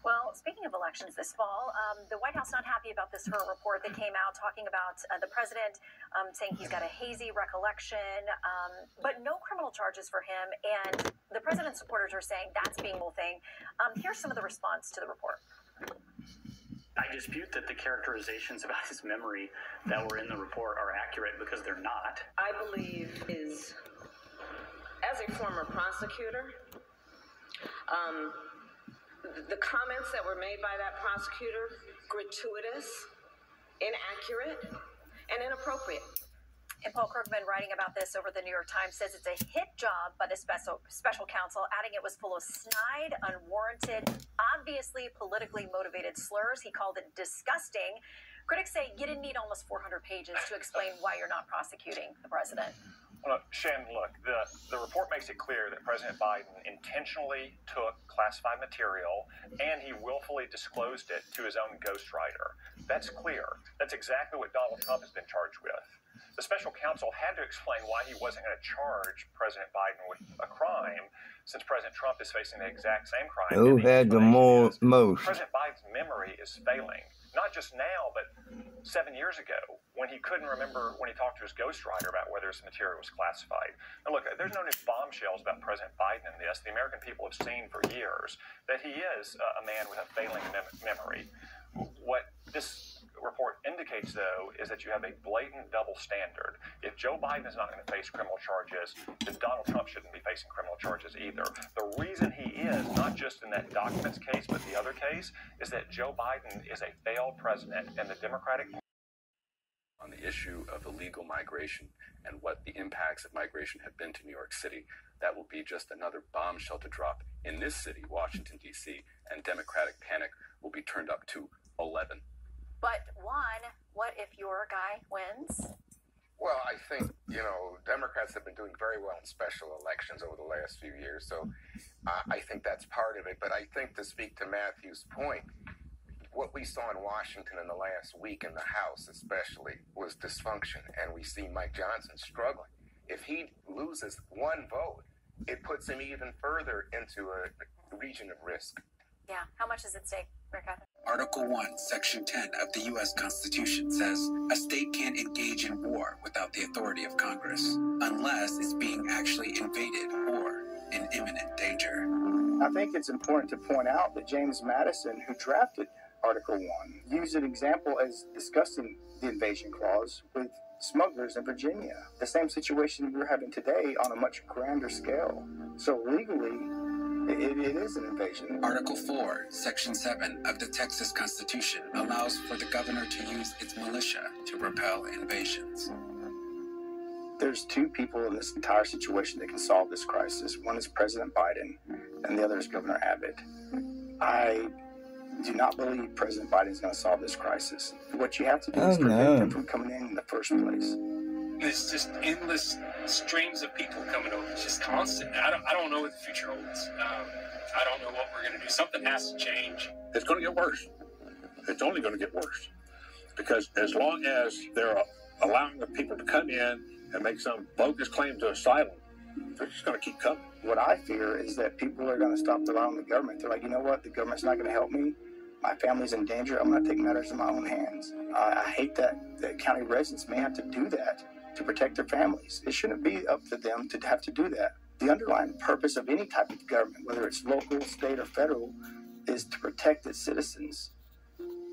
Well, speaking of elections this fall, the White House not happy about this HER report that came out talking about the president saying he's got a hazy recollection, but no criminal charges for him. And the president's supporters are saying that's being the whole thing. Here's some of the response to the report. I dispute that the characterizations about his memory that were in the report are accurate because they're not. I believe as a former prosecutor, the comments that were made by that prosecutor, gratuitous, inaccurate, and inappropriate. And Paul Krugman, writing about this over the New York Times, says it's a hit job by the special counsel, adding it was full of snide, unwarranted, obviously politically motivated slurs. He called it disgusting. Critics say you didn't need almost 400 pages to explain why you're not prosecuting the president. Well, Shannon, look, the report makes it clear that President Biden intentionally took classified material and he willfully disclosed it to his own ghostwriter. That's clear. That's exactly what Donald Trump has been charged with. The special counsel had to explain why he wasn't going to charge President Biden with a crime, since President Trump is facing the exact same crime. Who had the most? President Biden's memory is failing, not just now, but 7 years ago, when he couldn't remember when he talked to his ghostwriter about whether his material was classified. And look, there's no new bombshells about President Biden in this. The American people have seen for years that he is a man with a failing memory. What this report indicates, though, is that you have a blatant double standard. If Joe Biden is not going to face criminal charges, then Donald Trump shouldn't be facing criminal charges either. The reason he is, not just in that documents case, but the other case, is that Joe Biden is a failed president, and the Democratic Party on the issue of illegal migration and what the impacts of migration have been to New York City. That will be just another bombshell to drop in this city, Washington, D.C., and Democratic panic will be turned up to 11. But Juan, what if your guy wins? Well, I think, Democrats have been doing very well in special elections over the last few years, so I think that's part of it. But I think, to speak to Matthew's point, what we saw in Washington in the last week in the House especially was dysfunction, and we see Mike Johnson struggling. If he loses one vote, it puts him even further into a region of risk. Yeah, how much is at stake, Rick? Article 1, Section 10 of the U.S. Constitution says, a state can't engage in war without the authority of Congress, unless it's being actually invaded or in imminent danger. I think it's important to point out that James Madison, who drafted Article 1, used an example as discussing the invasion clause with smugglers in Virginia. The same situation we're having today on a much grander scale. So legally, it is an invasion. Article 4, Section 7 of the Texas Constitution allows for the governor to use its militia to repel invasions. There's two people in this entire situation that can solve this crisis. One is President Biden, and the other is Governor Abbott. I do not believe President Biden is going to solve this crisis. What you have to do is prevent him from coming in the first place. There's just endless streams of people coming over. It's just constant. I don't know what the future holds. I don't know what we're going to do. Something has to change. It's going to get worse. It's only going to get worse. Because as long as they're allowing the people to come in and make some bogus claim to asylum, they're just going to keep coming. What I fear is that people are going to stop relying on the government. They're like, you know what? The government's not going to help me. My family's in danger. I'm going to take matters in my own hands. I hate that county residents may have to do that to protect their families. It shouldn't be up to them to have to do that. The underlying purpose of any type of government, whether it's local, state, or federal, is to protect its citizens.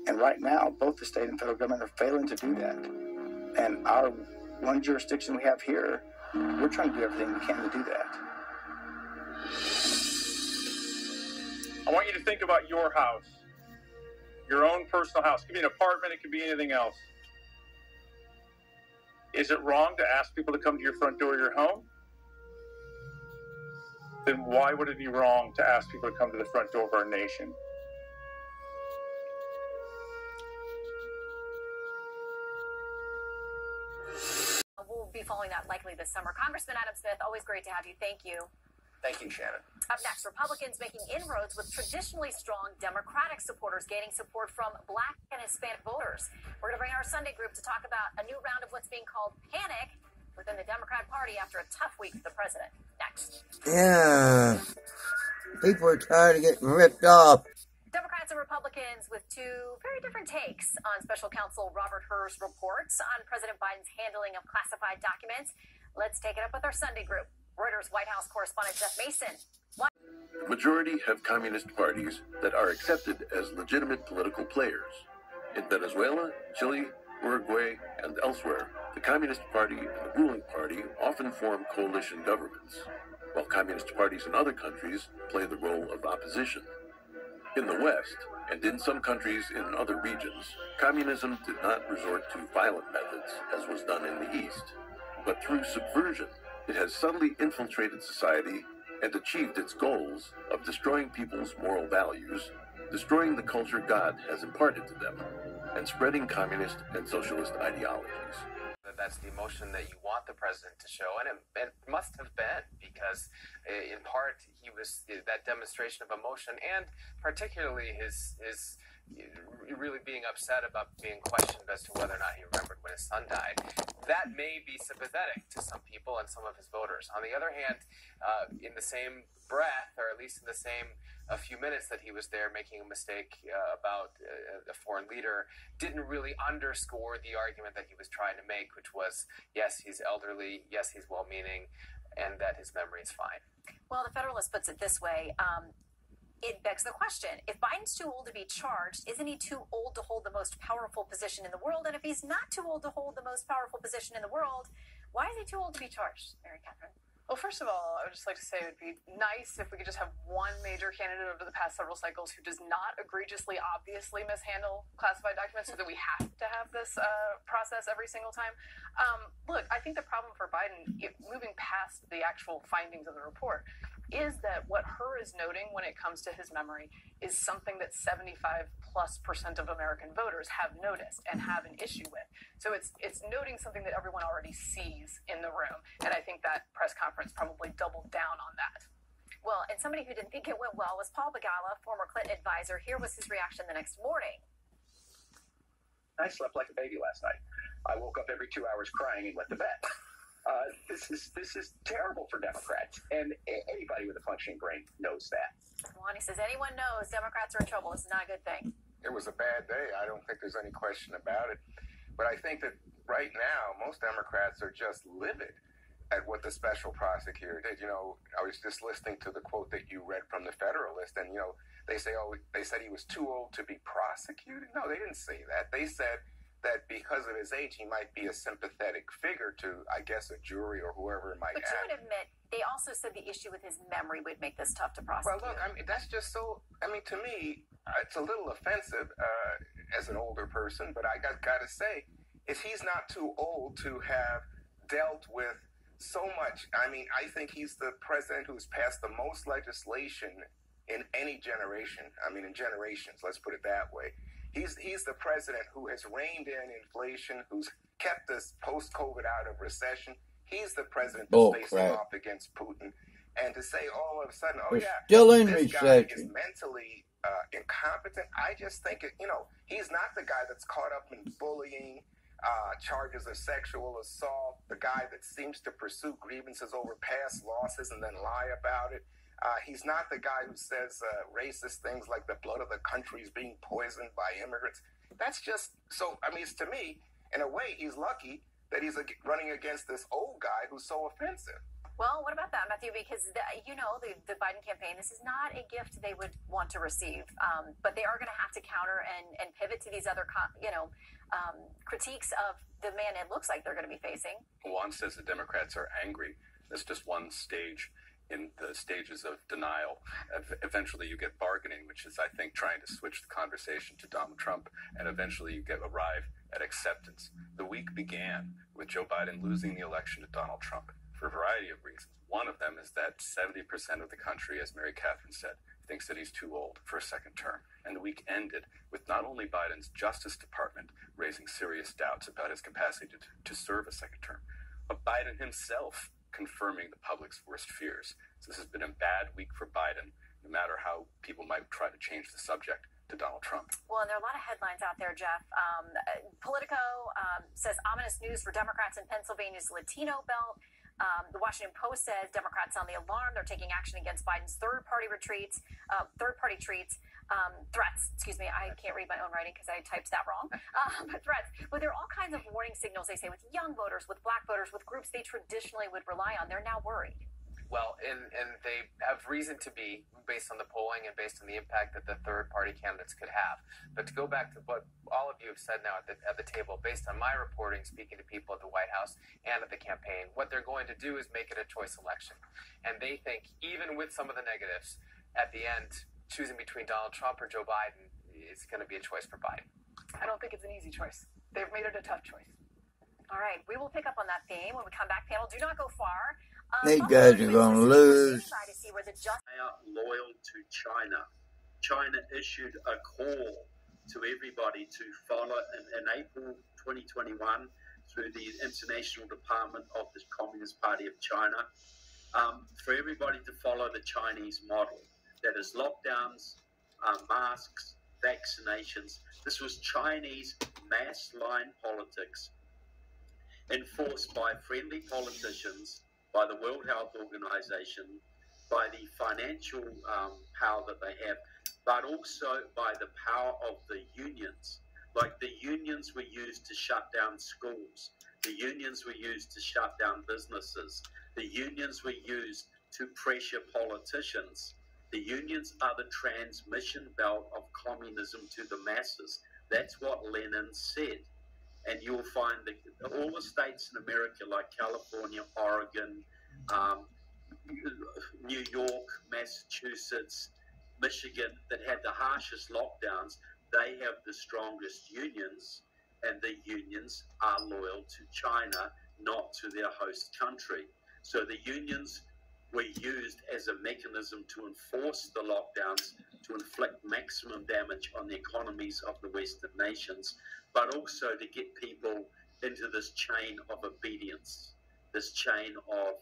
And right now, both the state and federal government are failing to do that. And our one jurisdiction we have here, we're trying to do everything we can to do that. I want you to think about your house, your own personal house. It could be an apartment, it could be anything else. Is it wrong to ask people to come to your front door of your home? Then why would it be wrong to ask people to come to the front door of our nation? We'll be following that likely this summer. Congressman Adam Smith, always great to have you. Thank you. Thank you, Shannon. Up next, Republicans making inroads with traditionally strong Democratic supporters, gaining support from Black and Hispanic voters. We're going to bring our Sunday group to talk about a new round of what's being called panic within the Democrat Party after a tough week for the president. Next. Yeah. People are tired of getting ripped off. Democrats Americans with two very different takes on Special Counsel Robert Hur's reports on President Biden's handling of classified documents. Let's take it up with our Sunday group. Reuters White House correspondent Jeff Mason. The majority have communist parties that are accepted as legitimate political players. In Venezuela, Chile, Uruguay, and elsewhere, the Communist Party and the ruling party often form coalition governments, while communist parties in other countries play the role of opposition. In the West, and in some countries in other regions, communism did not resort to violent methods, as was done in the East, but through subversion, it has subtly infiltrated society and achieved its goals of destroying people's moral values, destroying the culture God has imparted to them, and spreading communist and socialist ideologies. That's the emotion that you want the president to show, and it must have been, because in part he was that demonstration of emotion, and particularly his really being upset about being questioned as to whether or not he remembered when his son died. That may be sympathetic to some people and some of his voters. On the other hand, in the same breath, or at least in the same a few minutes that he was there making a mistake about a foreign leader, didn't really underscore the argument that he was trying to make, which was, yes, he's elderly, yes, he's well-meaning, and that his memory is fine. Well, the Federalist puts it this way. It begs the question, if Biden's too old to be charged, isn't he too old to hold the most powerful position in the world? And if he's not too old to hold the most powerful position in the world, why is he too old to be charged, Mary Catherine? Well, first of all, I would just like to say it would be nice if we could just have one major candidate over the past several cycles who does not egregiously, obviously mishandle classified documents, so that we have to have this process every single time. Look, I think the problem for Biden, moving past the actual findings of the report, is that what Hur is noting when it comes to his memory is something that 75+% of American voters have noticed and have an issue with. So it's noting something that everyone already sees in the room, and I think that press conference probably doubled down on that. Well, and somebody who didn't think it went well was Paul Begala, former Clinton advisor. Here was his reaction the next morning. I slept like a baby last night. I woke up every 2 hours crying and went to bed. This is terrible for Democrats, and anybody with a functioning brain knows that. Lonnie says anyone knows Democrats are in trouble. It's not a good thing. It was a bad day. I don't think there's any question about it. But I think that right now, most Democrats are just livid at what the special prosecutor did. You know, I was just listening to the quote that you read from the Federalist, and, you know, they said he was too old to be prosecuted. No, they didn't say that. They said that because of his age, he might be a sympathetic figure to, I guess, a jury or whoever it might But you would admit, they also said the issue with his memory would make this tough to prosecute. Well, look, I mean, that's just so, I mean, to me, it's a little offensive as an older person, but I got to say, if he's not too old to have dealt with so much, I mean, I think he's the president who's passed the most legislation in any generation. I mean, in generations, let's put it that way. He's the president who has reined in inflation, who's kept us post-COVID out of recession. He's the president that's facing off against Putin. And to say all of a sudden, still in this guy recession. is mentally incompetent, I just think, he's not the guy that's caught up in bullying, charges of sexual assault, the guy that seems to pursue grievances over past losses and then lie about it. He's not the guy who says racist things like the blood of the country is being poisoned by immigrants. That's just so, I mean, it's, to me, in a way, he's lucky that he's running against this old guy who's so offensive. Well, what about that, Matthew? Because, the Biden campaign, this is not a gift they would want to receive. But they are going to have to counter and pivot to these other, critiques of the man it looks like they're going to be facing. Juan says the Democrats are angry. That's just one stage in the stages of denial. Eventually you get bargaining, which is, I think, trying to switch the conversation to Donald Trump, and eventually you arrive at acceptance. The week began with Joe Biden losing the election to Donald Trump for a variety of reasons. One of them is that 70% of the country, as Mary Catherine said, thinks that he's too old for a second term. And the week ended with not only Biden's Justice Department raising serious doubts about his capacity to serve a second term, but Biden himself confirming the public's worst fears. So this has been a bad week for Biden, no matter how people might try to change the subject to Donald Trump. Well, and there are a lot of headlines out there, Jeff. Politico says ominous news for Democrats in Pennsylvania's Latino belt. The Washington Post says Democrats on the alarm. They're taking action against Biden's third-party treats. threats. Excuse me, I can't read my own writing because I typed that wrong. But threats. But there are all kinds of warning signals, they say, with young voters, with black voters, with groups they traditionally would rely on. They're now worried. Well, and they have reason to be, based on the polling and based on the impact that the third-party candidates could have. But to go back to what all of you have said now at the table, based on my reporting, speaking to people at the White House and at the campaign, what they're going to do is make it a choice election. And they think, even with some of the negatives, at the end, choosing between Donald Trump or Joe Biden is going to be a choice for Biden. I don't think it's an easy choice. They've made it a tough choice. All right, we will pick up on that theme when we come back. Panel, do not go far. These guys are going to lose. Loyal to China. China issued a call to everybody to follow in April 2021 through the International Department of the Communist Party of China for everybody to follow the Chinese model. That is lockdowns, masks, vaccinations. This was Chinese mass line politics enforced by friendly politicians, by the World Health Organization, by the financial power that they have, but also by the power of the unions. Like the unions were used to shut down schools. The unions were used to shut down businesses. The unions were used to pressure politicians. The unions are the transmission belt of communism to the masses. That's what Lenin said. And you'll find that all the states in America, like California, Oregon, New York, Massachusetts, Michigan, that had the harshest lockdowns, they have the strongest unions, and the unions are loyal to China, not to their host country. So the unions were used as a mechanism to enforce the lockdowns, to inflict maximum damage on the economies of the Western nations, but also to get people into this chain of obedience, this chain of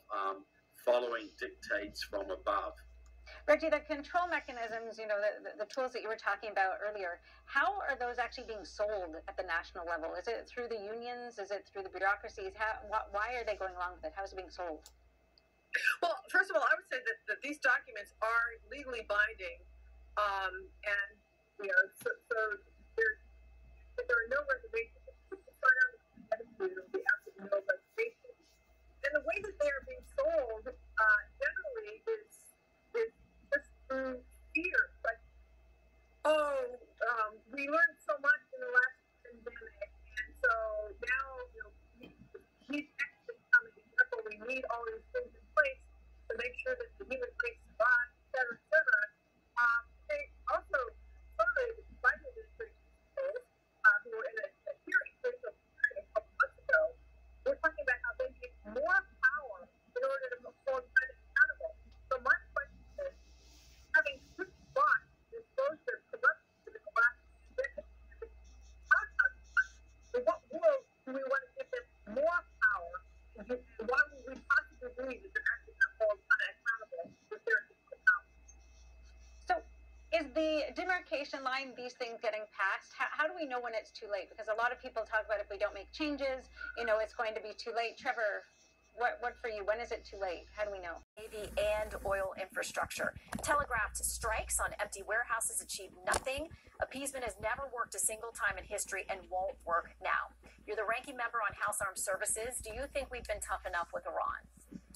following dictates from above. Reggie, the control mechanisms, the tools that you were talking about earlier, how are those actually being sold at the national level? Is it through the unions? Is it through the bureaucracies? Why are they going along with it? How is it being sold? Well, first of all, I would say that these documents are legally binding, and so there are no reservations. No reservations. And the way that they are being sold generally is just through fear. Like, we learned so much in the last pandemic, and so now he's actually coming to careful. We need all these things in place to make sure that the human race survives, et cetera, et cetera. They also, some of the Biden administration people who were in a hearing a couple months ago, we're talking about how they need more power in order to hold China accountable. So my question is, having watched the exposure of corruption in the last decade, in what world do we want to give them more power? Why would we possibly believe that they're actually going to hold China accountable with their power? So is the demarcation line, these things getting passed, how do we know when it's too late? Because a lot of people talk about if we don't make changes, it's going to be too late. Trevor, what for you? When is it too late? How do we know? Navy and oil infrastructure. Telegraphed strikes on empty warehouses achieved nothing. Appeasement has never worked a single time in history and won't work now. You're the ranking member on House Armed Services. Do you think we've been tough enough with Iran?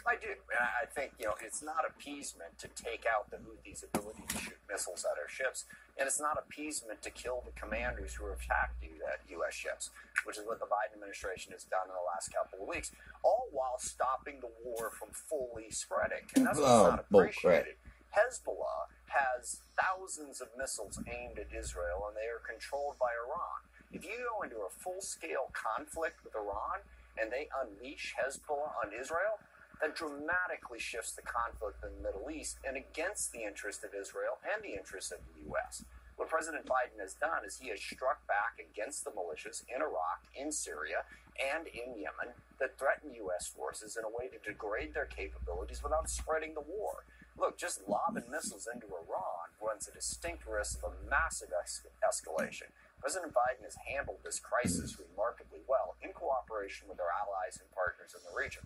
I do. And I think, it's not appeasement to take out the Houthis' ability to shoot missiles at our ships. And it's not appeasement to kill the commanders who are attacking U.S. ships, which is what the Biden administration has done in the last couple of weeks, all while stopping the war from fully spreading. And that's what's not appreciated. Hezbollah has thousands of missiles aimed at Israel, and they are controlled by Iran. If you go into a full-scale conflict with Iran and they unleash Hezbollah on Israel, that dramatically shifts the conflict in the Middle East and against the interest of Israel and the interest of the U.S. What President Biden has done is he has struck back against the militias in Iraq, in Syria, and in Yemen that threaten U.S. forces in a way to degrade their capabilities without spreading the war. Look, just lobbing missiles into Iran runs a distinct risk of a massive escalation. President Biden has handled this crisis remarkably well in cooperation with our allies and partners in the region.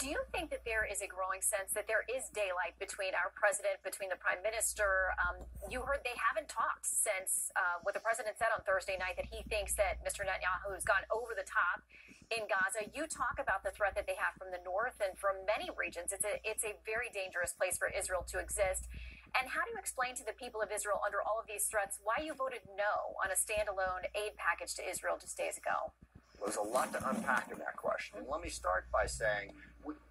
Do you think that there is a growing sense that there is daylight between our president, between the prime minister? You heard they haven't talked since what the president said on Thursday night, that he thinks that Mr. Netanyahu has gone over the top in Gaza. You talk about the threat that they have from the north and from many regions. It's a very dangerous place for Israel to exist. And how do you explain to the people of Israel under all of these threats why you voted no on a standalone aid package to Israel just days ago? There's a lot to unpack in that question. And let me start by saying,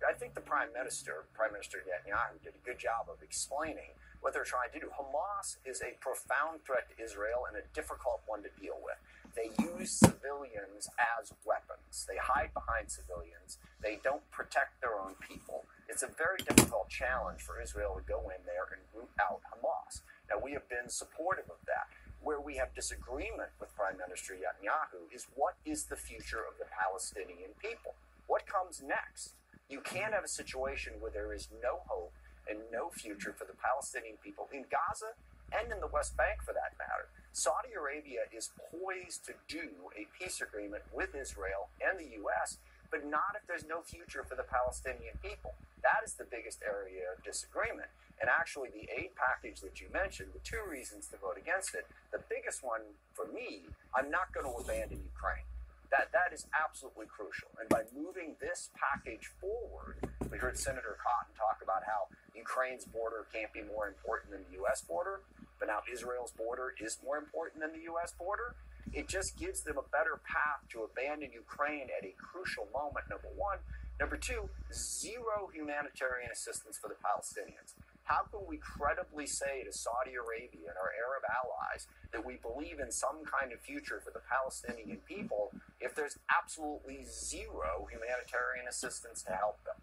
I think the Prime Minister Netanyahu, did a good job of explaining what they're trying to do. Hamas is a profound threat to Israel and a difficult one to deal with. They use civilians as weapons. They hide behind civilians. They don't protect their own people. It's a very difficult challenge for Israel to go in there and root out Hamas. Now, we have been supportive of that. Where we have disagreement with Prime Minister Netanyahu is what is the future of the Palestinian people? What comes next? You can't have a situation where there is no hope and no future for the Palestinian people in Gaza and in the West Bank, for that matter. Saudi Arabia is poised to do a peace agreement with Israel and the U.S., but not if there's no future for the Palestinian people. That is the biggest area of disagreement. And actually, the aid package that you mentioned, the two reasons to vote against it, the biggest one for me, I'm not going to abandon Ukraine. That is absolutely crucial. And by moving this package forward, we heard Senator Cotton talk about how Ukraine's border can't be more important than the U.S. border, but now Israel's border is more important than the U.S. border. It just gives them a better path to abandon Ukraine at a crucial moment, number one. Number two, zero humanitarian assistance for the Palestinians. How can we credibly say to Saudi Arabia and our Arab allies that we believe in some kind of future for the Palestinian people if there's absolutely zero humanitarian assistance to help them?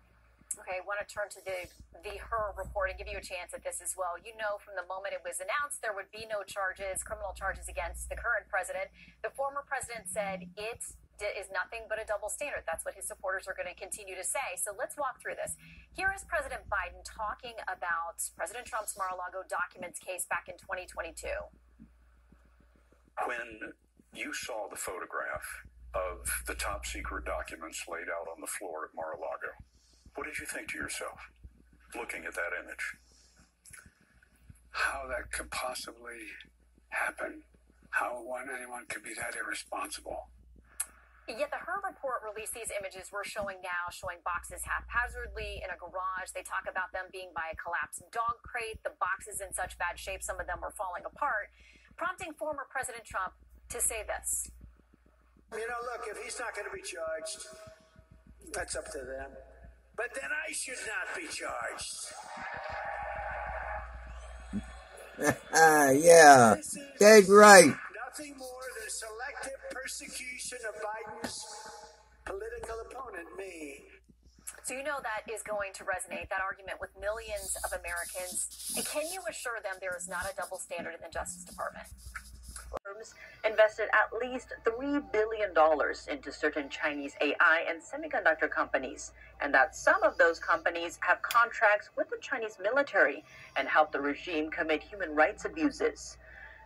Okay, I want to turn to the HER report and give you a chance at this as well. You know, from the moment it was announced, there would be no charges, criminal charges against the current president. The former president said it is nothing but a double standard. That's what his supporters are going to continue to say. So let's walk through this. Here is President Biden talking about President Trump's Mar-a-Lago documents case back in 2022. When you saw the photograph of the top secret documents laid out on the floor at Mar-a-Lago, what did you think to yourself, looking at that image? How that could possibly happen? How anyone could be that irresponsible? Yet the HER report released these images we're showing now, showing boxes haphazardly in a garage. They talk about them being by a collapsed dog crate. The boxes in such bad shape, some of them were falling apart, prompting former President Trump to say this. You know, look, if he's not going to be charged, that's up to them. But then I should not be charged. Yeah, that's right. Nothing more than selective persecution of Biden's political opponent, me. So you know that is going to resonate, that argument, with millions of Americans. And can you assure them there is not a double standard in the Justice Department? Firms invested at least $3 billion into certain Chinese AI and semiconductor companies, and that some of those companies have contracts with the Chinese military and help the regime commit human rights abuses.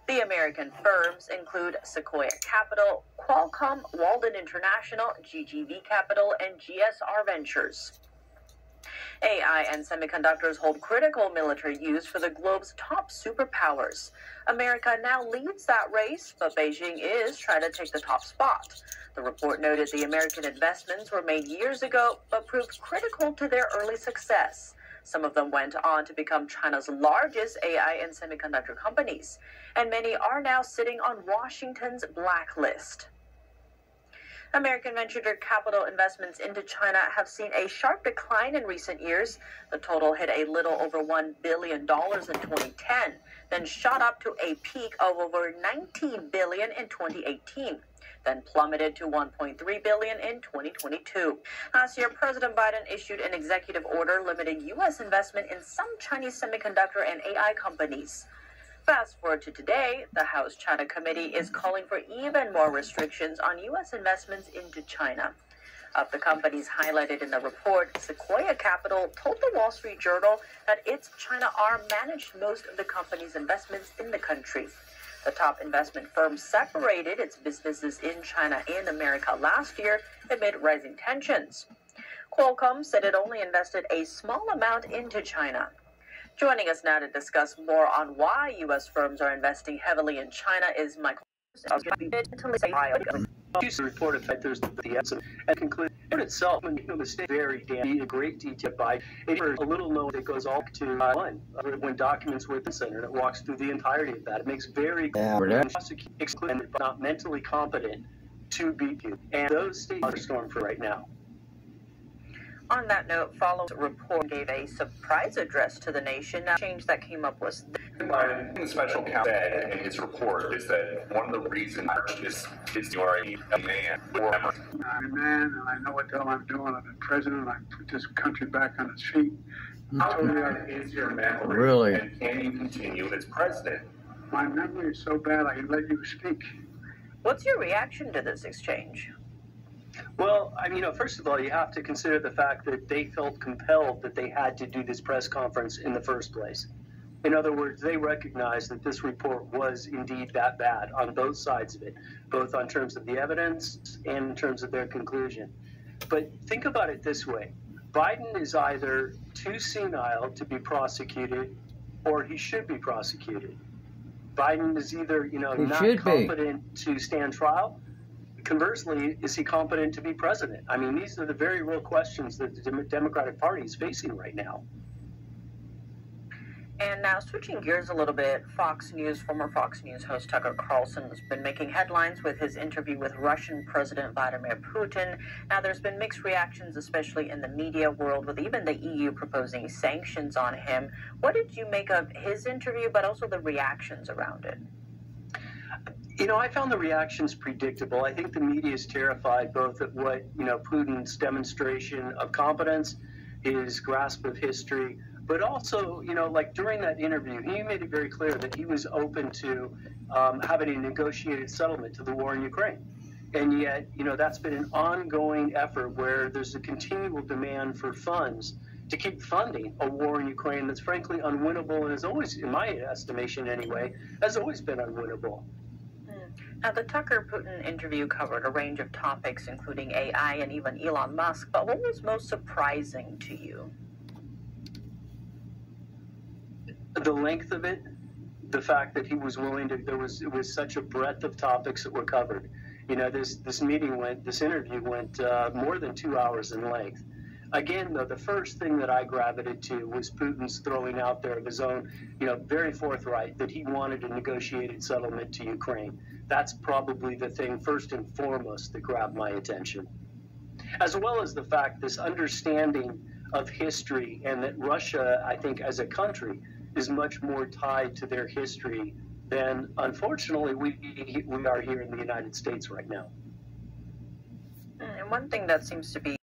The American firms include Sequoia Capital, Qualcomm, Walden International, GGV Capital, and GSR Ventures. AI and semiconductors hold critical military use for the globe's top superpowers. America now leads that race, but Beijing is trying to take the top spot. The report noted the American investments were made years ago, but proved critical to their early success. Some of them went on to become China's largest AI and semiconductor companies, and many are now sitting on Washington's blacklist. American venture capital investments into China have seen a sharp decline in recent years. The total hit a little over $1 billion in 2010, then shot up to a peak of over $19 billion in 2018, then plummeted to $1.3 billion in 2022. Last year, President Biden issued an executive order limiting U.S. investment in some Chinese semiconductor and AI companies. Fast forward to today, the House China Committee is calling for even more restrictions on U.S. investments into China. Of the companies highlighted in the report, Sequoia Capital told the Wall Street Journal that its China arm managed most of the company's investments in the country. The top investment firm separated its businesses in China and America last year amid rising tensions. Qualcomm said it only invested a small amount into China. Joining us now to discuss more on why U.S. firms are investing heavily in China is Michael. Reported that there's the essence and conclude it itself when the state very damn a great detail by it is a little note that goes all to one when documents were at the center and it walks through the entirety of that. It makes very clear excluded but not mentally competent to be and those states are stormed for right now. On that note, Follow's report gave a surprise address to the nation. Now, change that came up was the special counsel said in his report is that one of the reasons is you are a man or I'm a man, and I know what the hell I'm doing. I've been president. I put this country back on its feet. How bad is your memory? Really? And can you continue as president? My memory is so bad I can let you speak. What's your reaction to this exchange? Well, I mean, first of all, you have to consider the fact that they felt compelled that they had to do this press conference in the first place. In other words, they recognized that this report was indeed that bad on both sides of it, both on terms of the evidence and in terms of their conclusion. But think about it this way. Biden is either too senile to be prosecuted or he should be prosecuted. Biden is either, not competent to stand trial. Conversely, is he competent to be president? I mean, these are the very real questions that the Democratic Party is facing right now. And now, switching gears a little bit, former Fox News host Tucker Carlson has been making headlines with his interview with Russian President Vladimir Putin. Now, there's been mixed reactions, especially in the media world, with even the EU proposing sanctions on him. What did you make of his interview, but also the reactions around it? I found the reactions predictable. I think the media is terrified both at what, Putin's demonstration of competence, his grasp of history, but also, during that interview, he made it very clear that he was open to having a negotiated settlement to the war in Ukraine. And yet, that's been an ongoing effort where there's a continual demand for funds to keep funding a war in Ukraine that's frankly unwinnable and has always, in my estimation anyway, has always been unwinnable. Now, the Tucker-Putin interview covered a range of topics, including AI and even Elon Musk, but what was most surprising to you? The length of it, the fact that he was willing to, it was such a breadth of topics that were covered. This interview went more than 2 hours in length. Again, though, the first thing that I gravitated to was Putin's throwing out there of his own, very forthright, that he wanted a negotiated settlement to Ukraine. That's probably the thing first and foremost that grabbed my attention. As well as the fact, this understanding of history and that Russia, I think, as a country, is much more tied to their history than, unfortunately, we are here in the United States right now. And one thing that seems to be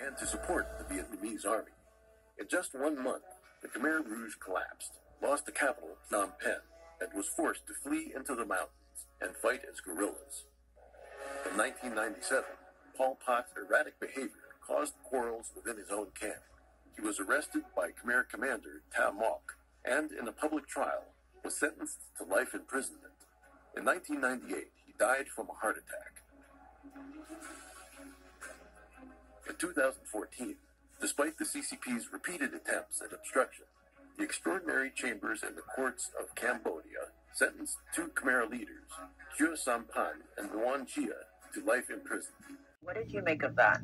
and to support the Vietnamese army. In just 1 month, the Khmer Rouge collapsed, lost the capital, Phnom Penh, and was forced to flee into the mountains and fight as guerrillas. In 1997, Pol Pot's erratic behavior caused quarrels within his own camp. He was arrested by Khmer commander Tam Mok and, in a public trial, was sentenced to life imprisonment. In 1998, he died from a heart attack. In 2014, despite the CCP's repeated attempts at obstruction, the extraordinary chambers and the courts of Cambodia sentenced 2 Khmer leaders, Khieu Samphan and Nguyen Chia, to life in prison. What did you make of that?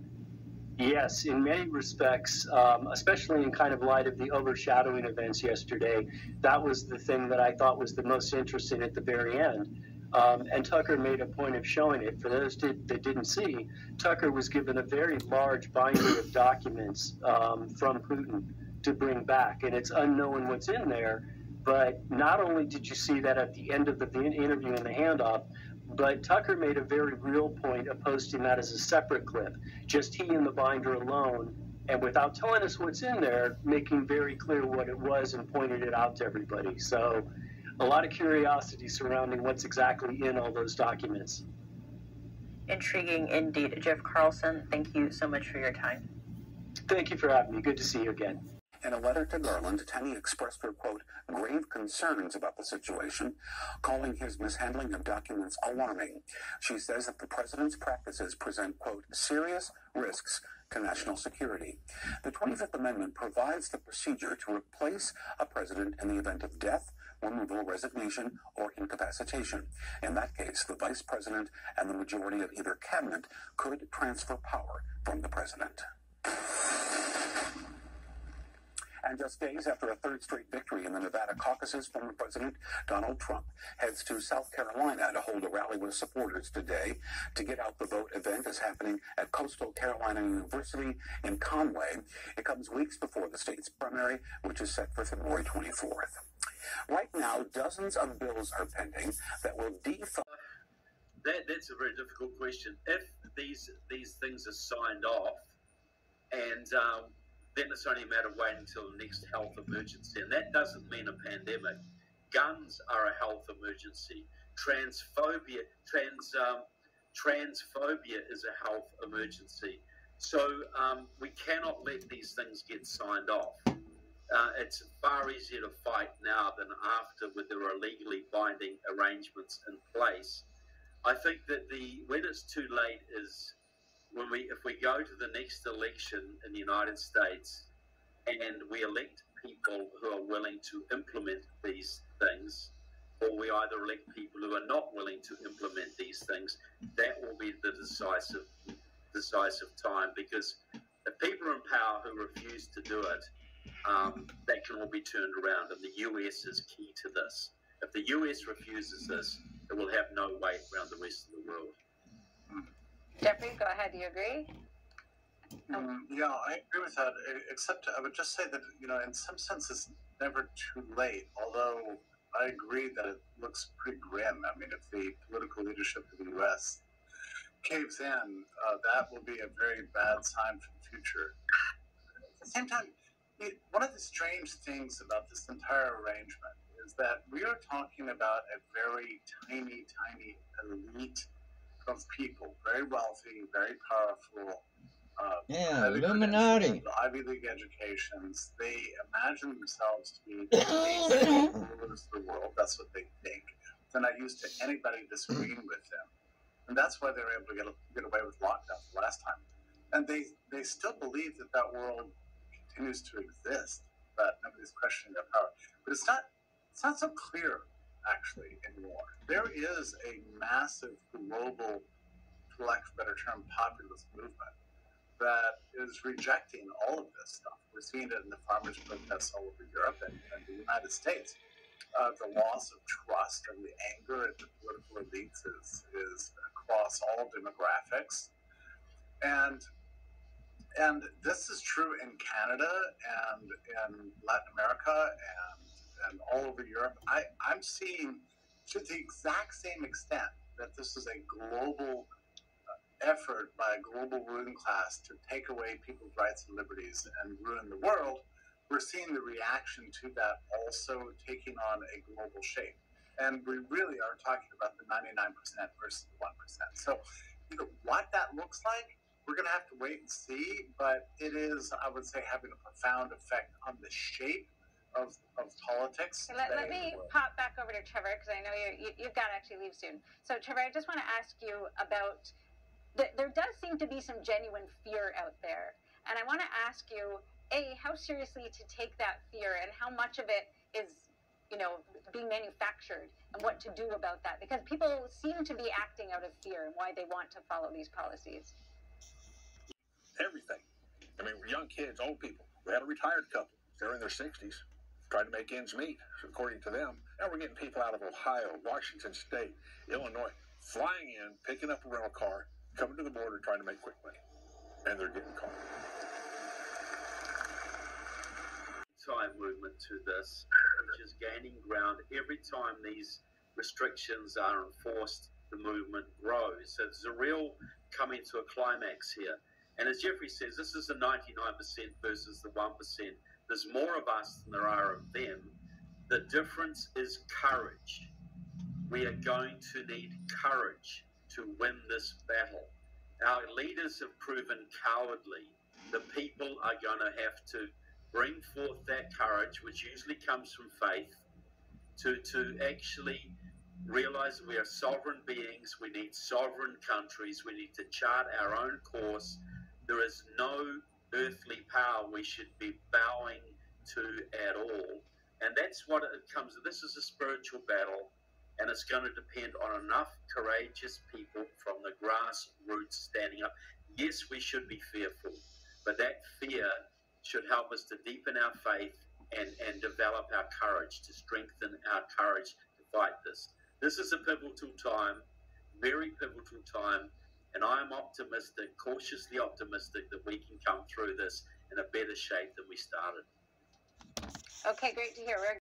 Yes, in many respects, especially in kind of light of the overshadowing events yesterday, that was the thing that I thought was the most interesting at the very end. And Tucker made a point of showing it. For those that didn't see, Tucker was given a very large binder of documents from Putin to bring back, and it's unknown what's in there. But not only did you see that at the end of the interview and the handoff, but Tucker made a very real point of posting that as a separate clip, just he and the binder alone, and without telling us what's in there, making very clear what it was and pointed it out to everybody. So a lot of curiosity surrounding what's exactly in all those documents. Intriguing indeed. Jeff Carlson, thank you so much for your time. Thank you for having me. Good to see you again. In a letter to Garland, Tenney expressed her, quote, grave concerns about the situation, calling his mishandling of documents alarming. She says that the president's practices present, quote, serious risks to national security. The 25th Amendment provides the procedure to replace a president in the event of death, removal, resignation, or incapacitation. In that case, the vice president and the majority of either cabinet could transfer power from the president. And just days after a third straight victory in the Nevada caucuses, former President Donald Trump heads to South Carolina to hold a rally with supporters today. To Get Out the Vote event is happening at Coastal Carolina University in Conway. It comes weeks before the state's primary, which is set for February 24th. Right now, dozens of bills are pending that will defund. That's a very difficult question. If these things are signed off, and then it's only a matter of waiting until the next health emergency, and that doesn't mean a pandemic. Guns are a health emergency. Transphobia is a health emergency. So we cannot let these things get signed off. It's far easier to fight now than after, with there are legally binding arrangements in place. I think that when it's too late is if we go to the next election in the United States and we elect people who are willing to implement these things, or we either elect people who are not willing to implement these things, that will be the decisive time. Because if people are in power who refuse to do it, that can all be turned around, and the US is key to this. If the US refuses this, it will have no weight around the rest of the world. Jeffrey, go ahead. Do you agree? Yeah, I agree with that, except I would just say that, in some sense it's never too late, although I agree that it looks pretty grim. I mean, if the political leadership of the U.S. caves in, that will be a very bad sign for the future. At the same time, one of the strange things about this entire arrangement is that we are talking about a very tiny elite of people, very wealthy, very powerful, Illuminati. Ivy League educations. They imagine themselves to be the rulers of the world. That's what they think. They're not used to anybody disagreeing with them, and that's why they were able to get away with lockdowns the last time. And they still believe that world continues to exist, that nobody's questioning their power. But it's not so clear, actually, anymore. There is a massive global, for lack of a better term, populist movement that is rejecting all of this stuff. We're seeing it in the farmers' protests all over Europe and the United States. The loss of trust and the anger at the political elites is across all demographics. And this is true in Canada and in Latin America and all over Europe. I'm seeing, to the exact same extent, that this is a global effort by a global ruling class to take away people's rights and liberties and ruin the world. We're seeing the reaction to that also taking on a global shape. And we really are talking about the 99% versus the 1%. So what that looks like, we're going to have to wait and see, but it is, I would say, having a profound effect on the shape of politics. Let me pop back over to Trevor, because I know you've got to actually leave soon. So Trevor, I just want to ask you about, there does seem to be some genuine fear out there. And I want to ask you, A, how seriously to take that fear and how much of it is, being manufactured, and what to do about that? Because people seem to be acting out of fear and why they want to follow these policies. Everything. I mean, we're young kids, old people. We had a retired couple. They're in their 60s, trying to make ends meet, according to them. And we're getting people out of Ohio, Washington State, Illinois, flying in, picking up a rental car, coming to the border, trying to make quick money. And they're getting caught. anti-movement to this, which is gaining ground every time these restrictions are enforced. The movement grows. So there's a real coming to a climax here. And as Jeffrey says, this is the 99% versus the 1%. There's more of us than there are of them. The difference is courage. We are going to need courage to win this battle. Our leaders have proven cowardly. The people are going to have to bring forth that courage, which usually comes from faith, to actually realize we are sovereign beings. We need sovereign countries. We need to chart our own course. There is no earthly power we should be bowing to at all. And that's what it comes to. This is a spiritual battle, and it's going to depend on enough courageous people from the grassroots standing up. Yes, we should be fearful, but that fear should help us to deepen our faith and develop our courage, to strengthen our courage to fight this. This is a pivotal time, very pivotal time, and I am optimistic, cautiously optimistic, that we can come through this in a better shape than we started. Okay, great to hear.